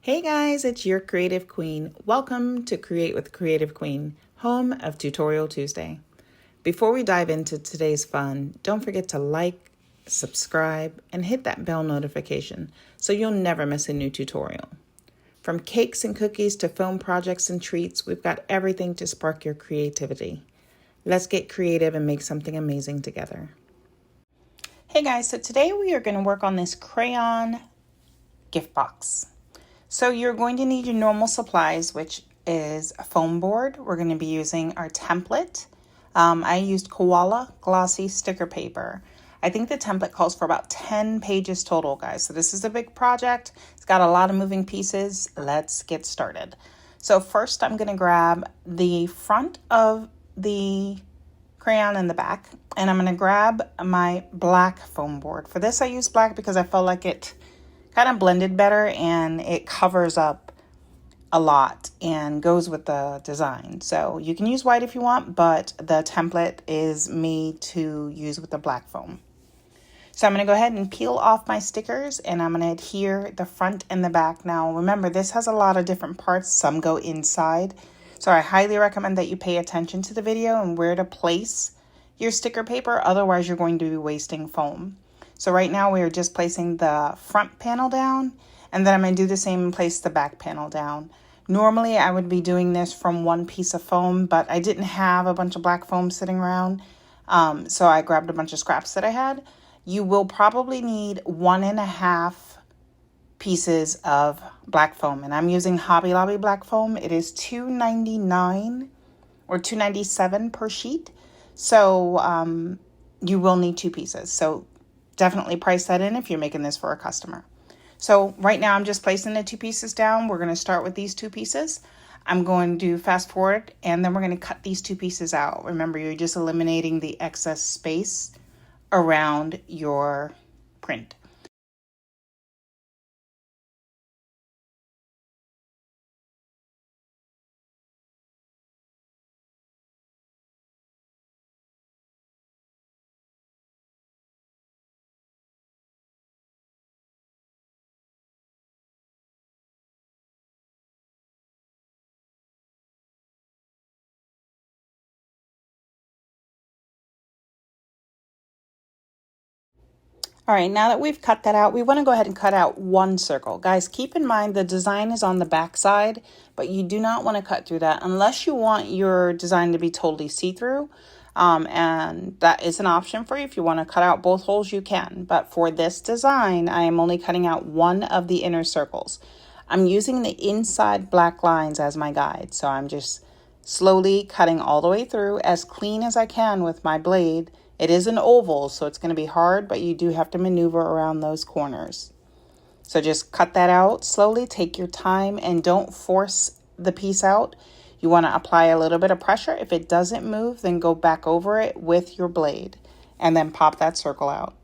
Hey guys, it's your Creative Queen. Welcome to Create with Creative Queen, home of Tutorial Tuesday. Before we dive into today's fun, don't forget to like, subscribe, and hit that bell notification so you'll never miss a new tutorial. From cakes and cookies to foam projects and treats, we've got everything to spark your creativity. Let's get creative and make something amazing together. Hey guys, so today we are going to work on this crayon gift box. So you're going to need your normal supplies, which is a foam board. We're going to be using our template. I used koala glossy sticker paper. I think the template calls for about 10 pages total, guys. So this is a big project. It's got a lot of moving pieces. Let's get started. So first I'm going to grab the front of the crayon and the back, and I'm going to grab my black foam board. For this I use black because I felt like it kind of blended better and it covers up a lot and goes with the design. So you can use white if you want, but the template is made to use with the black foam. So I'm going to go ahead and peel off my stickers and I'm going to adhere the front and the back. Now remember, this has a lot of different parts. Some go inside. So I highly recommend that you pay attention to the video and where to place your sticker paper. Otherwise you're going to be wasting foam. So right now we are just placing the front panel down, and then I'm going to do the same and place the back panel down. Normally I would be doing this from one piece of foam, but I didn't have a bunch of black foam sitting around. So I grabbed a bunch of scraps that I had. You will probably need 1.5 pieces of black foam, and I'm using Hobby Lobby black foam. It is $2.99 or $2.97 per sheet. So you will need 2 pieces. So definitely price that in if you're making this for a customer. So right now I'm just placing the 2 pieces down. We're going to start with these 2 pieces. I'm going to fast forward and then we're going to cut these 2 pieces out. Remember, you're just eliminating the excess space around your print. All right, now that we've cut that out, we want to go ahead and cut out 1 circle. Guys, keep in mind the design is on the back side, but you do not want to cut through that unless you want your design to be totally see-through. And that is an option for you. If you want to cut out both holes, you can. But for this design, I am only cutting out 1 of the inner circles. I'm using the inside black lines as my guide. So I'm just slowly cutting all the way through as clean as I can with my blade. It is an oval, so it's going to be hard, but you do have to maneuver around those corners. So just cut that out slowly, take your time, and don't force the piece out. You want to apply a little bit of pressure. If it doesn't move, then go back over it with your blade and then pop that circle out.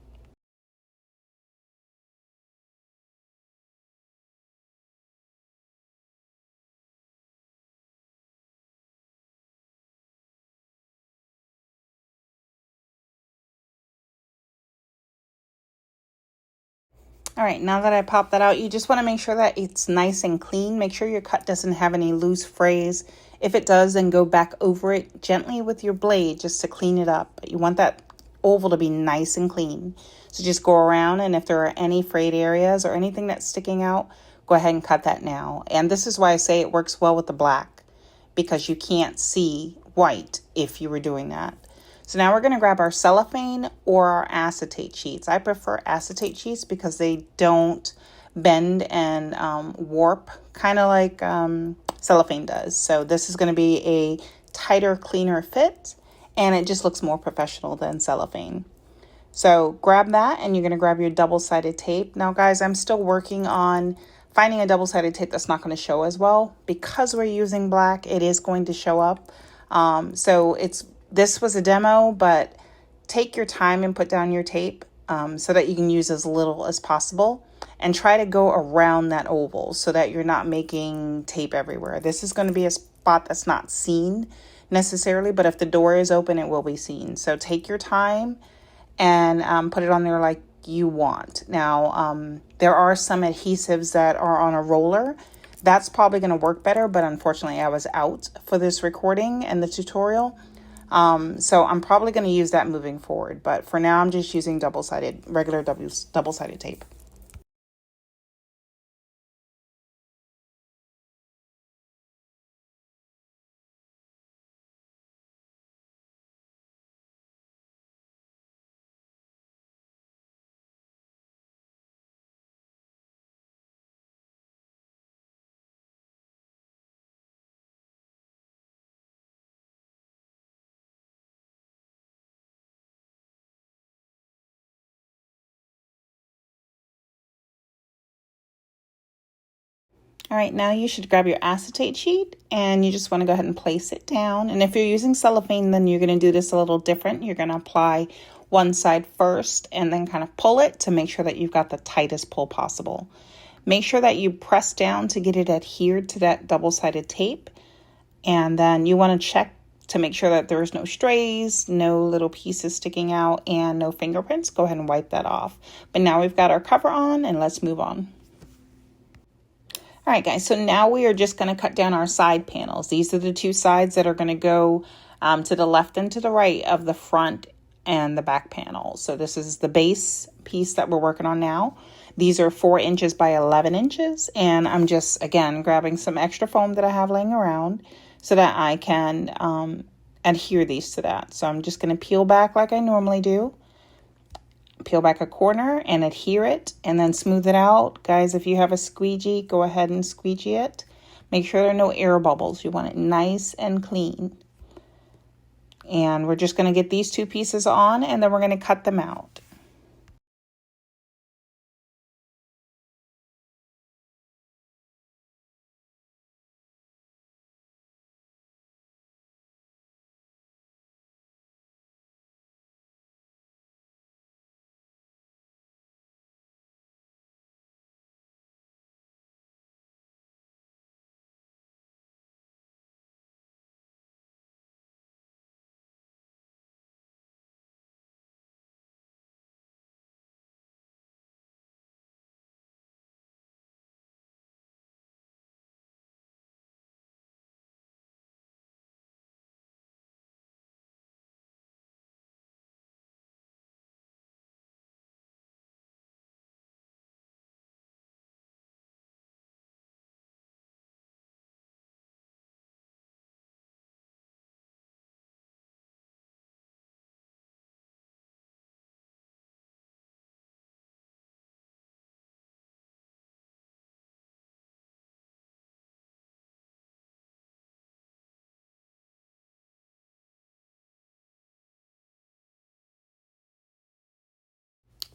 All right, now that I popped that out, you just want to make sure that it's nice and clean. Make sure your cut doesn't have any loose frays. If it does, then go back over it gently with your blade just to clean it up. But you want that oval to be nice and clean. So just go around, and if there are any frayed areas or anything that's sticking out, go ahead and cut that now. And this is why I say it works well with the black, because you can't see white if you were doing that. So now we're going to grab our cellophane or our acetate sheets. I prefer acetate sheets because they don't bend and warp, kind of like cellophane does. So this is going to be a tighter, cleaner fit, and it just looks more professional than cellophane. So grab that, and you're going to grab your double-sided tape. Now, guys, I'm still working on finding a double-sided tape that's not going to show as well. Because we're using black, it is going to show up. This was a demo, but take your time and put down your tape so that you can use as little as possible, and try to go around that oval so that you're not making tape everywhere. This is going to be a spot that's not seen necessarily, but if the door is open, it will be seen. So take your time and put it on there like you want. Now, there are some adhesives that are on a roller. That's probably going to work better, but unfortunately I was out for this recording and the tutorial. So I'm probably going to use that moving forward, but for now I'm just using regular double-sided tape. All right, now you should grab your acetate sheet and you just want to go ahead and place it down. And if you're using cellophane, then you're going to do this a little different. You're going to apply one side first and then kind of pull it to make sure that you've got the tightest pull possible. Make sure that you press down to get it adhered to that double-sided tape. And then you want to check to make sure that there's no strays, no little pieces sticking out, and no fingerprints. Go ahead and wipe that off. But now we've got our cover on, and let's move on. All right, guys, so now we are just going to cut down our side panels. These are the two sides that are going to go to the left and to the right of the front and the back panel. So this is the base piece that we're working on now. These are 4 inches by 11 inches, and I'm just, again, grabbing some extra foam that I have laying around so that I can adhere these to that. So I'm just going to peel back like I normally do. Peel back a corner and adhere it and then smooth it out. Guys, if you have a squeegee, go ahead and squeegee it. Make sure there are no air bubbles. You want it nice and clean. And we're just going to get these 2 pieces on and then we're going to cut them out.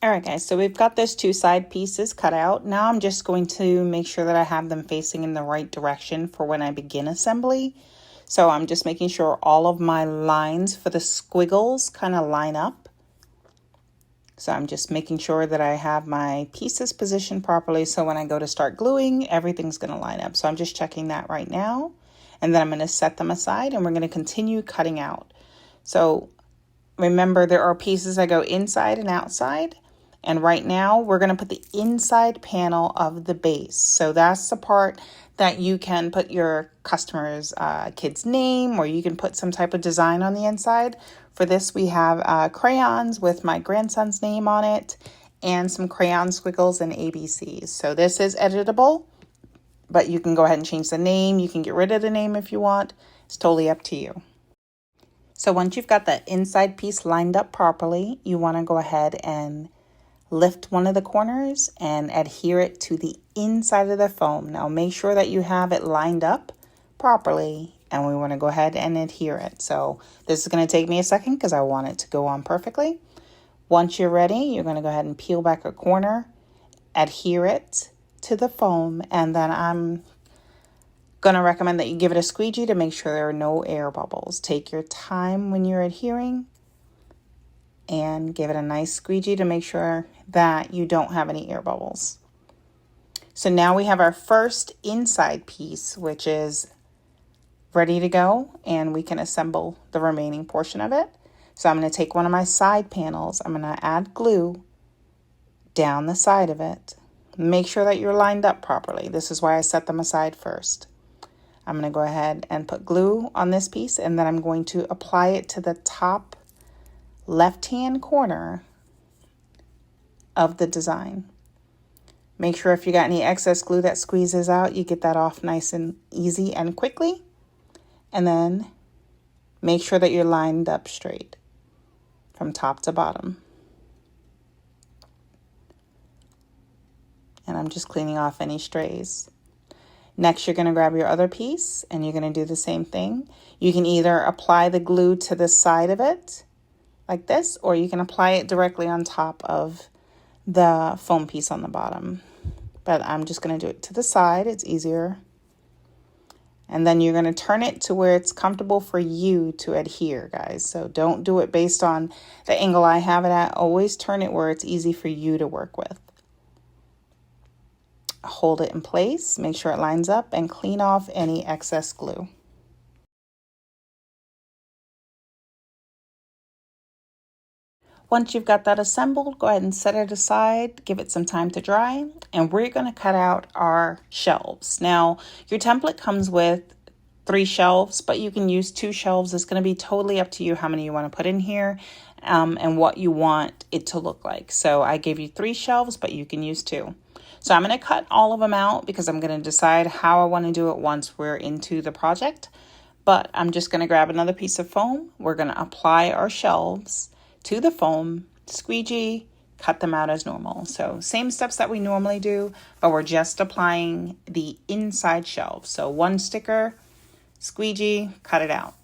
All right, guys, so we've got those 2 side pieces cut out. Now I'm just going to make sure that I have them facing in the right direction for when I begin assembly. So I'm just making sure all of my lines for the squiggles kind of line up. So I'm just making sure that I have my pieces positioned properly so when I go to start gluing, everything's going to line up. So I'm just checking that right now. And then I'm going to set them aside and we're going to continue cutting out. So remember, there are pieces that go inside and outside. And right now we're going to put the inside panel of the base. So that's the part that you can put your customer's kid's name, or you can put some type of design on the inside. For this, we have crayons with my grandson's name on it and some crayon squiggles and ABCs. So this is editable, but you can go ahead and change the name. You can get rid of the name if you want. It's totally up to you. So once you've got the inside piece lined up properly, you want to go ahead and lift one of the corners and adhere it to the inside of the foam. Now make sure that you have it lined up properly and we want to go ahead and adhere it. So this is going to take me a second because I want it to go on perfectly. Once you're ready, you're going to go ahead and peel back a corner, adhere it to the foam, and then I'm going to recommend that you give it a squeegee to make sure there are no air bubbles. Take your time when you're adhering and give it a nice squeegee to make sure that you don't have any air bubbles. So now we have our first inside piece, which is ready to go, and we can assemble the remaining portion of it. So I'm going to take one of my side panels, I'm going to add glue, down the side of it. Make sure that you're lined up properly. This is why I set them aside first. I'm going to go ahead and put glue on this piece, and then I'm going to apply it to the top left-hand corner of the design. Make sure if you got any excess glue that squeezes out, you get that off nice and easy and quickly. And then make sure that you're lined up straight from top to bottom. And I'm just cleaning off any strays. Next, you're going to grab your other piece and you're going to do the same thing. You can either apply the glue to the side of it like this, or you can apply it directly on top of the foam piece on the bottom. But I'm just going to do it to the side. It's easier. And then you're going to turn it to where it's comfortable for you to adhere, guys. So don't do it based on the angle I have it at. Always turn it where it's easy for you to work with. Hold it in place, make sure it lines up, and clean off any excess glue. Once you've got that assembled, go ahead and set it aside, give it some time to dry, and we're going to cut out our shelves. Now, your template comes with 3 shelves, but you can use 2 shelves. It's going to be totally up to you how many you want to put in here and what you want it to look like. So I gave you 3 shelves, but you can use 2. So I'm going to cut all of them out because I'm going to decide how I want to do it once we're into the project. But I'm just going to grab another piece of foam. We're going to apply our shelves to the foam, squeegee, cut them out as normal. So same steps that we normally do, but we're just applying the inside shelves. So 1 sticker, squeegee, cut it out.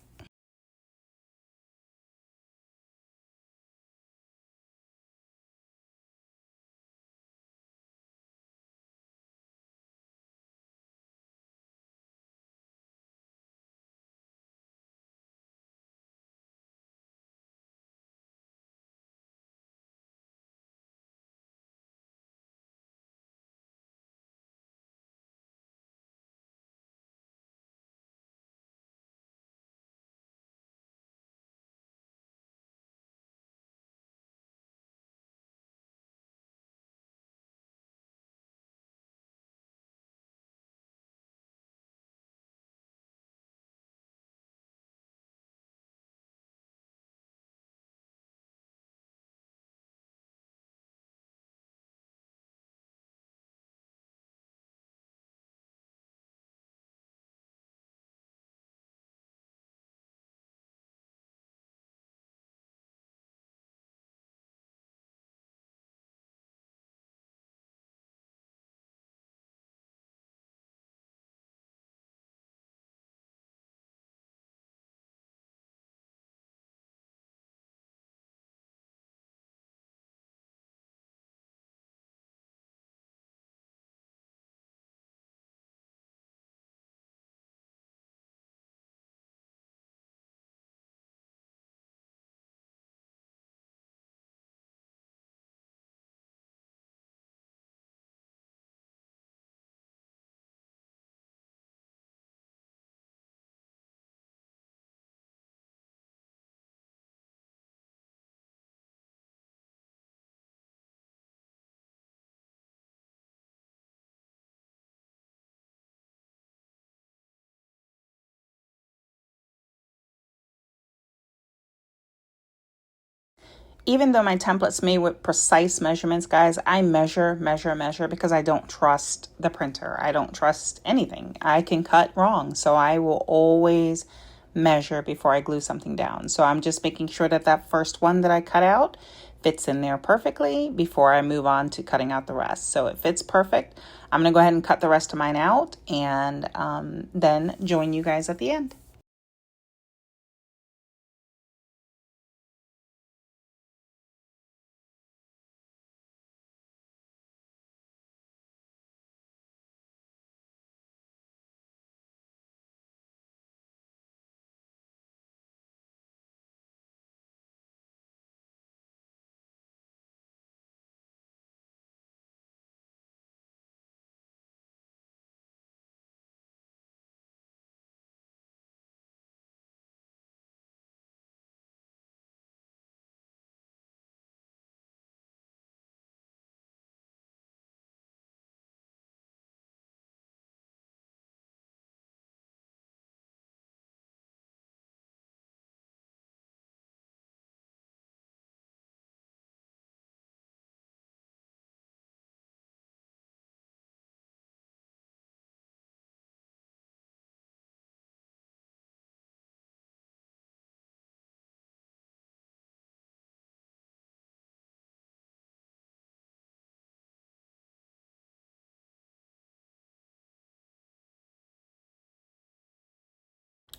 Even though my template's made with precise measurements, guys, I measure because I don't trust the printer. I don't trust anything. I can cut wrong. So I will always measure before I glue something down. So I'm just making sure that that first one that I cut out fits in there perfectly before I move on to cutting out the rest. So it fits perfect. I'm going to go ahead and cut the rest of mine out and then join you guys at the end.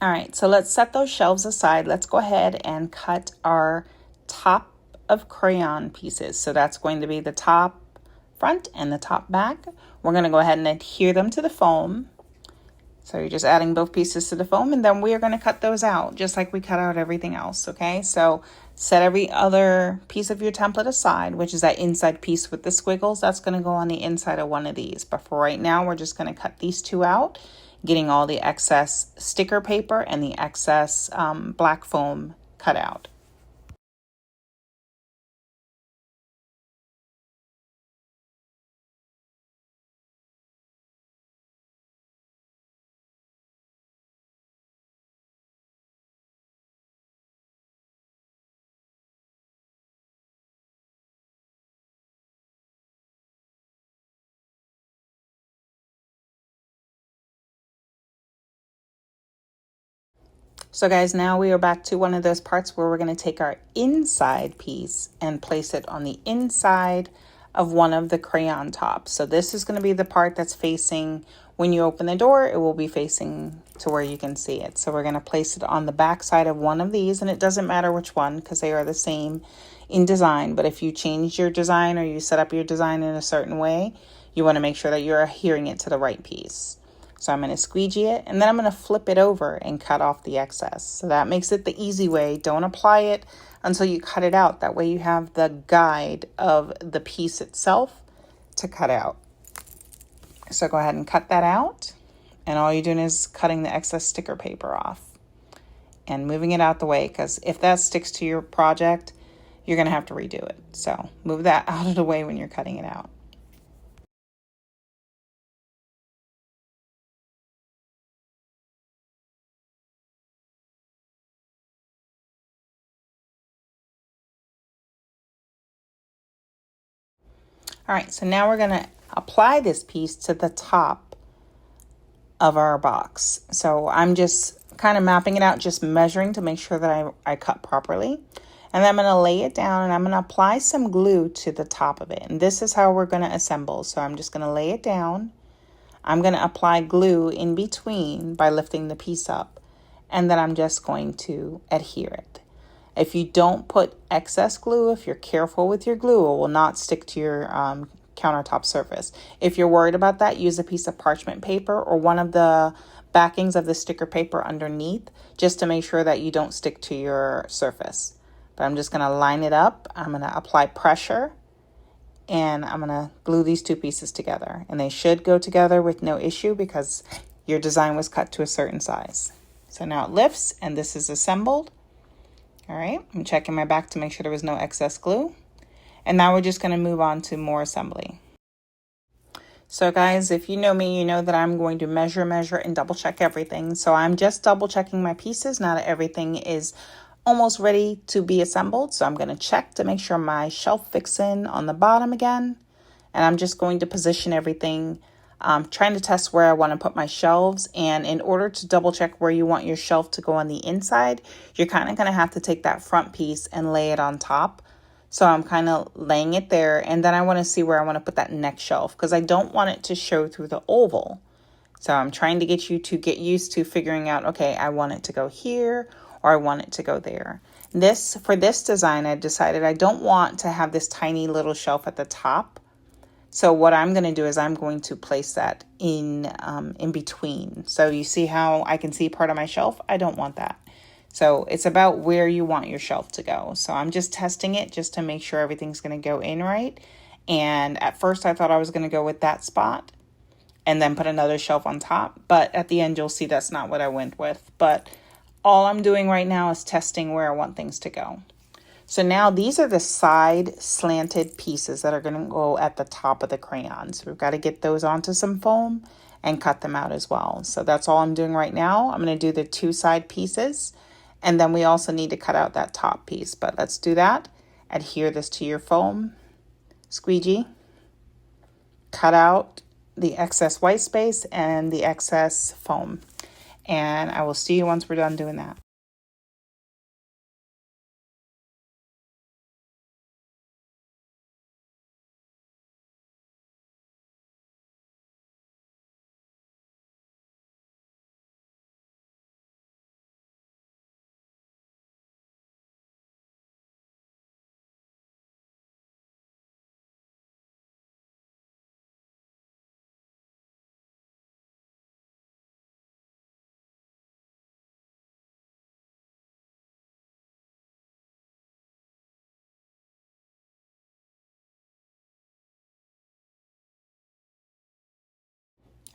All right, so let's set those shelves aside. Let's go ahead and cut our top of crayon pieces. So that's going to be the top front and the top back. We're going to go ahead and adhere them to the foam. So you're just adding both pieces to the foam, and then we are going to cut those out just like we cut out everything else, okay? So set every other piece of your template aside, which is that inside piece with the squiggles. That's going to go on the inside of one of these. But for right now, we're just going to cut these two out, getting all the excess sticker paper and the excess black foam cut out. So guys, now we are back to one of those parts where we're going to take our inside piece and place it on the inside of one of the crayon tops. So this is going to be the part that's facing, when you open the door, it will be facing to where you can see it. So we're going to place it on the back side of one of these, and it doesn't matter which one because they are the same in design. But if you change your design or you set up your design in a certain way, you want to make sure that you're adhering it to the right piece. So I'm going to squeegee it, and then I'm going to flip it over and cut off the excess. So that makes it the easy way. Don't apply it until you cut it out. That way you have the guide of the piece itself to cut out. So go ahead and cut that out. And all you're doing is cutting the excess sticker paper off and moving it out the way, because if that sticks to your project, you're going to have to redo it. So move that out of the way when you're cutting it out. All right, so now we're going to apply this piece to the top of our box. So I'm just kind of mapping it out, just measuring to make sure that I cut properly. And then I'm going to lay it down and I'm going to apply some glue to the top of it. And this is how we're going to assemble. So I'm just going to lay it down. I'm going to apply glue in between by lifting the piece up. And then I'm just going to adhere it. If you don't put excess glue, if you're careful with your glue, it will not stick to your countertop surface. If you're worried about that, use a piece of parchment paper or one of the backings of the sticker paper underneath, just to make sure that you don't stick to your surface. But I'm just going to line it up. I'm going to apply pressure, and I'm going to glue these two pieces together. And they should go together with no issue because your design was cut to a certain size. So now it lifts, and this is assembled. All right, I'm checking my back to make sure there was no excess glue. And now we're just going to move on to more assembly. So guys, if you know me, you know that I'm going to measure, and double check everything. So I'm just double checking my pieces now that everything is almost ready to be assembled. So I'm going to check to make sure my shelf fits in on the bottom again. And I'm just going to position everything, trying to test where I want to put my shelves. And in order to double check where you want your shelf to go on the inside, you're kind of going to have to take that front piece and lay it on top. So I'm kind of laying it there, and then I want to see where I want to put that next shelf because I don't want it to show through the oval. So I'm trying to get you to get used to figuring out, okay, I want it to go here or I want it to go there. For this design, I decided I don't want to have this tiny little shelf at the top. So what I'm going to do is I'm going to place that in between. So you see how I can see part of my shelf? I don't want that. So it's about where you want your shelf to go. So I'm just testing it just to make sure everything's going to go in right. And at first I thought I was going to go with that spot and then put another shelf on top. But at the end, you'll see that's not what I went with. But all I'm doing right now is testing where I want things to go. So now these are the side slanted pieces that are going to go at the top of the crayon. So we've got to get those onto some foam and cut them out as well. So that's all I'm doing right now. I'm going to do the two side pieces. And then we also need to cut out that top piece. But let's do that. Adhere this to your foam. Squeegee. Cut out the excess white space and the excess foam. And I will see you once we're done doing that.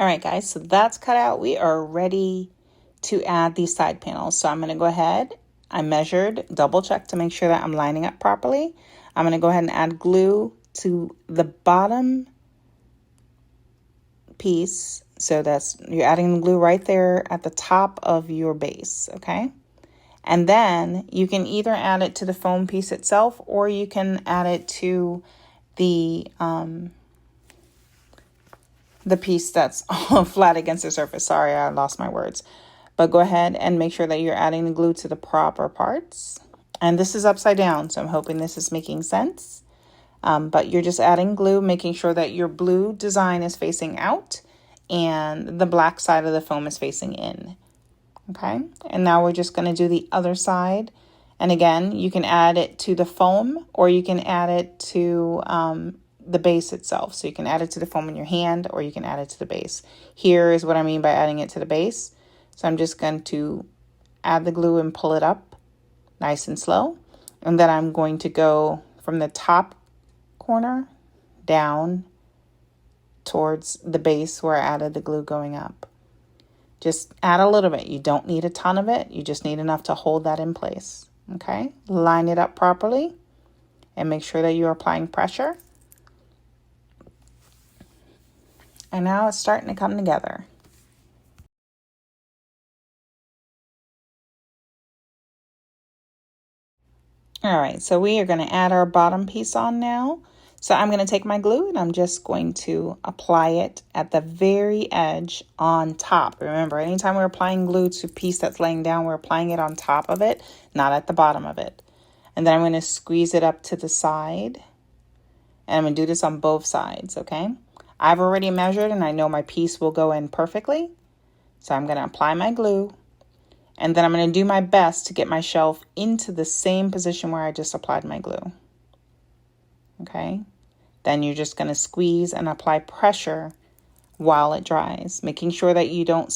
All right, guys, so that's cut out. We are ready to add these side panels. So I'm going to go ahead. I measured, double check to make sure that I'm lining up properly. I'm going to go ahead and add glue to the bottom piece. So you're adding the glue right there at the top of your base, okay? And then you can either add it to the foam piece itself, or you can add it to the piece that's flat against the surface. Sorry, I lost my words. But go ahead and make sure that you're adding the glue to the proper parts. And this is upside down, so I'm hoping this is making sense. But you're just adding glue, making sure that your blue design is facing out and the black side of the foam is facing in. Okay, and now we're just going to do the other side. And again, you can add it to the foam, or you can add it to the base itself. So you can add it to the foam in your hand, or you can add it to the base. Here is what I mean by adding it to the base. So I'm just going to add the glue and pull it up nice and slow. And then I'm going to go from the top corner down towards the base where I added the glue going up. Just add a little bit. You don't need a ton of it. You just need enough to hold that in place. Okay, line it up properly and make sure that you're applying pressure. And now it's starting to come together. All right, so we are going to add our bottom piece on now. So I'm going to take my glue and I'm just going to apply it at the very edge on top. Remember, anytime we're applying glue to a piece that's laying down, we're applying it on top of it, not at the bottom of it. And then I'm going to squeeze it up to the side. And I'm going to do this on both sides, okay? I've already measured and I know my piece will go in perfectly. So I'm going to apply my glue. And then I'm going to do my best to get my shelf into the same position where I just applied my glue. Okay? Then you're just going to squeeze and apply pressure while it dries, making sure that you don't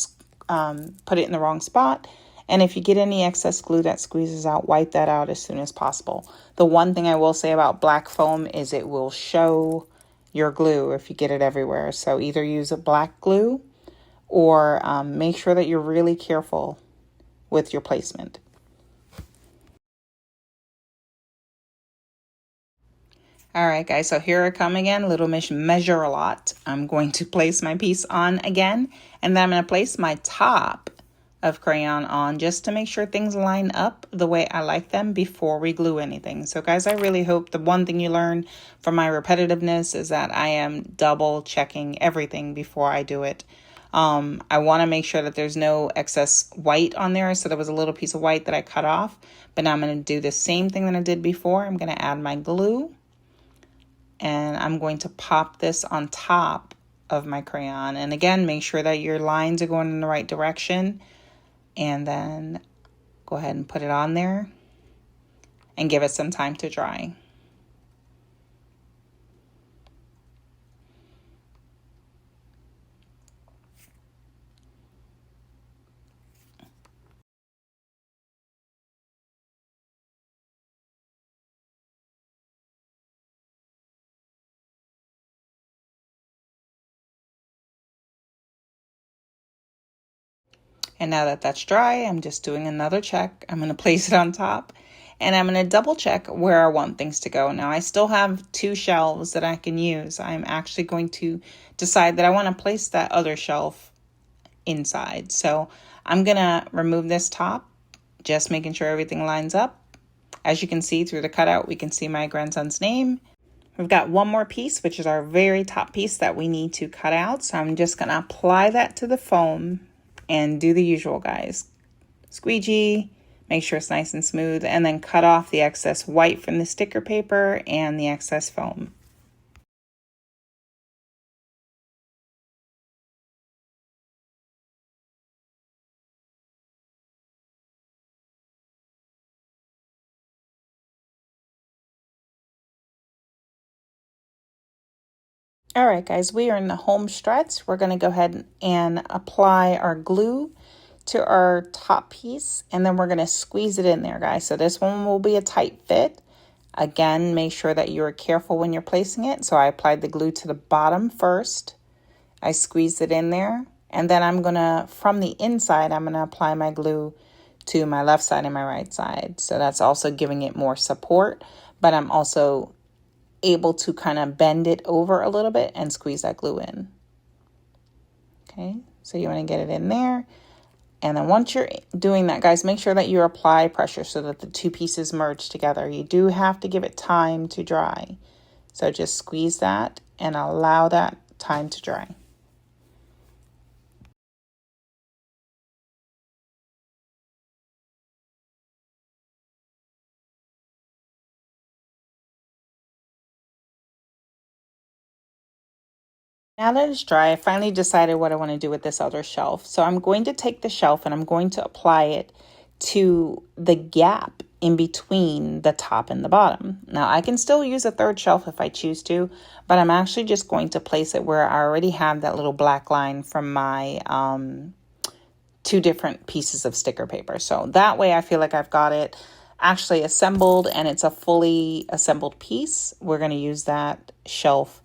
put it in the wrong spot. And if you get any excess glue that squeezes out, wipe that out as soon as possible. The one thing I will say about black foam is it will show your glue if you get it everywhere. So either use a black glue or make sure that you're really careful with your placement. All right, guys, so here I come again, Little Miss Measure a Lot. I'm going to place my piece on again, and then I'm going to place my top of crayon on just to make sure things line up the way I like them before we glue anything. So guys, I really hope the one thing you learn from my repetitiveness is that I am double checking everything before I do it. I want to make sure that there's no excess white on there. So there was a little piece of white that I cut off, but now I'm going to do the same thing that I did before. I'm going to add my glue and I'm going to pop this on top of my crayon. And again, make sure that your lines are going in the right direction. And then go ahead and put it on there and give it some time to dry. And now that that's dry, I'm just doing another check. I'm going to place it on top and I'm going to double check where I want things to go. Now I still have 2 shelves that I can use. I'm actually going to decide that I want to place that other shelf inside. So I'm going to remove this top, just making sure everything lines up. As you can see through the cutout, we can see my grandson's name. We've got one more piece, which is our very top piece that we need to cut out. So I'm just going to apply that to the foam and do the usual, guys. Squeegee, make sure it's nice and smooth, and then cut off the excess white from the sticker paper and the excess foam. All right, guys, we are in the home stretch. We're going to go ahead and apply our glue to our top piece, and then we're going to squeeze it in there, guys. So this one will be a tight fit. Again, make sure that you're careful when you're placing it. So I applied the glue to the bottom first. I squeeze it in there, and then I'm gonna, from the inside, I'm gonna apply my glue to my left side and my right side. So that's also giving it more support, but I'm also able to kind of bend it over a little bit and squeeze that glue in. Okay, so you want to get it in there. And then once you're doing that, guys, make sure that you apply pressure so that the two pieces merge together. You do have to give it time to dry. So just squeeze that and allow that time to dry. Now that it's dry, I finally decided what I want to do with this other shelf. So I'm going to take the shelf and I'm going to apply it to the gap in between the top and the bottom. Now I can still use a third shelf if I choose to, but I'm actually just going to place it where I already have that little black line from my two different pieces of sticker paper. So that way I feel like I've got it actually assembled and it's a fully assembled piece. We're going to use that shelf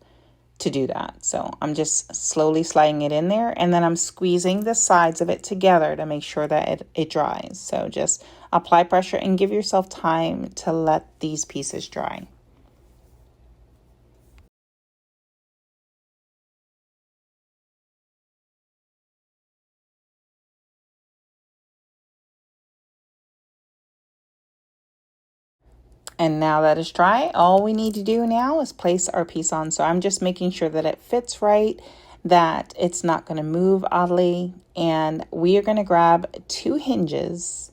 to do that. So I'm just slowly sliding it in there, and then I'm squeezing the sides of it together to make sure that it dries. So just apply pressure and give yourself time to let these pieces dry. And now that it's dry, all we need to do now is place our piece on. So I'm just making sure that it fits right, that it's not going to move oddly. And we are going to grab 2 hinges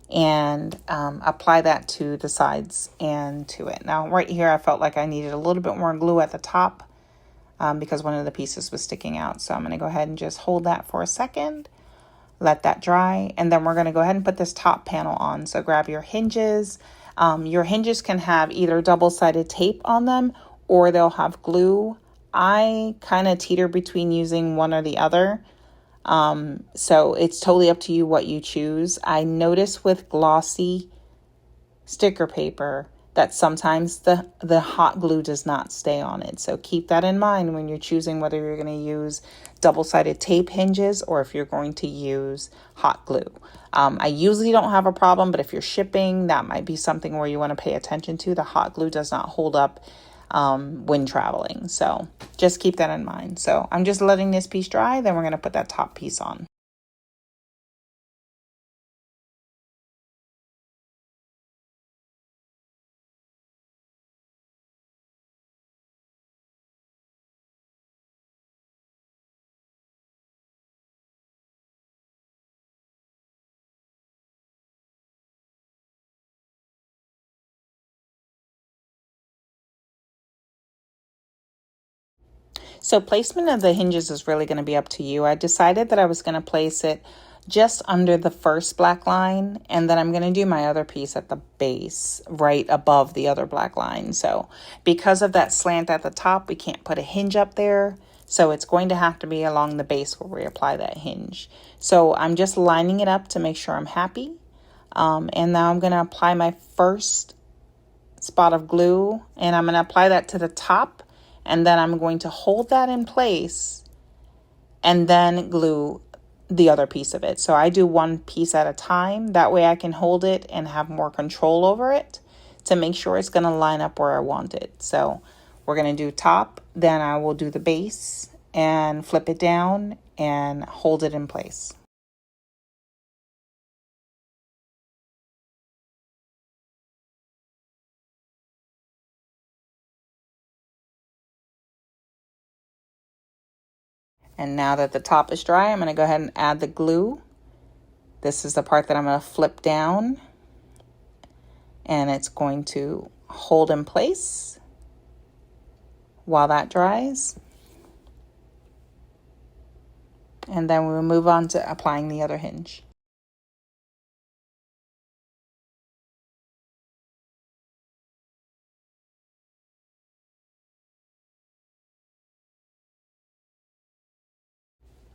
and apply that to the sides and to it. Now right here, I felt like I needed a little bit more glue at the top because one of the pieces was sticking out. So I'm going to go ahead and just hold that for a second. Let that dry, and then we're going to go ahead and put this top panel on. So grab your hinges. Your hinges can have either double-sided tape on them or they'll have glue. I kind of teeter between using one or the other. So it's totally up to you what you choose. I notice with glossy sticker paper that sometimes the hot glue does not stay on it. So keep that in mind when you're choosing whether you're going to use double-sided tape hinges or if you're going to use hot glue. I usually don't have a problem, but if you're shipping, that might be something where you want to pay attention to. The hot glue does not hold up when traveling. So just keep that in mind. So I'm just letting this piece dry, then we're going to put that top piece on. So placement of the hinges is really going to be up to you. I decided that I was going to place it just under the first black line, and then I'm going to do my other piece at the base right above the other black line. So because of that slant at the top, we can't put a hinge up there. So it's going to have to be along the base where we apply that hinge. So I'm just lining it up to make sure I'm happy. And now I'm going to apply my first spot of glue, and I'm going to apply that to the top. And then I'm going to hold that in place and then glue the other piece of it. So I do one piece at a time. That way I can hold it and have more control over it to make sure it's going to line up where I want it. So we're going to do top, then I will do the base and flip it down and hold it in place. And now that the top is dry, I'm going to go ahead and add the glue. This is the part that I'm going to flip down, and it's going to hold in place while that dries. And then we'll move on to applying the other hinge.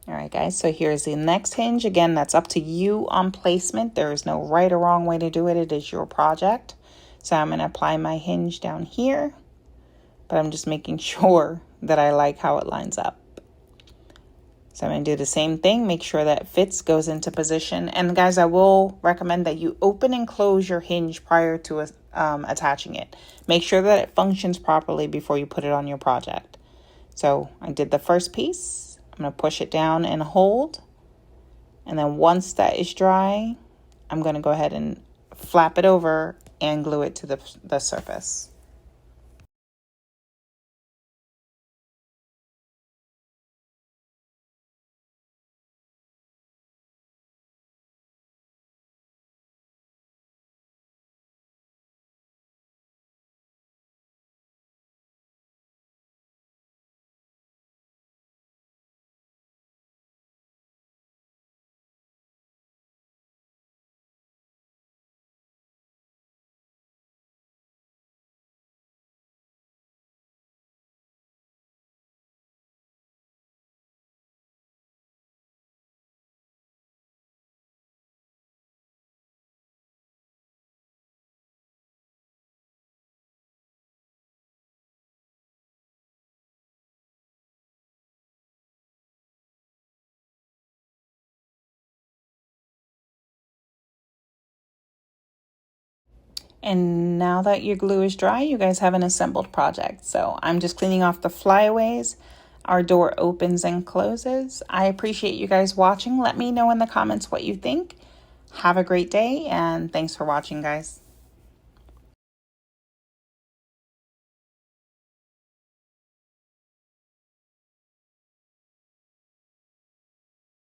All right, guys, so here's the next hinge. Again, that's up to you on placement. There is no right or wrong way to do it. It is your project. So I'm going to apply my hinge down here, but I'm just making sure that I like how it lines up. So I'm going to do the same thing, make sure that it fits, goes into position. And guys, I will recommend that you open and close your hinge prior to attaching it. Make sure that it functions properly before you put it on your project. So I did the first piece. I'm going to push it down and hold. And then once that is dry, I'm going to go ahead and flap it over and glue it to the surface. And now that your glue is dry, you guys have an assembled project. So I'm just cleaning off the flyaways. Our door opens and closes. I appreciate you guys watching. Let me know in the comments what you think. Have a great day, and thanks for watching, guys.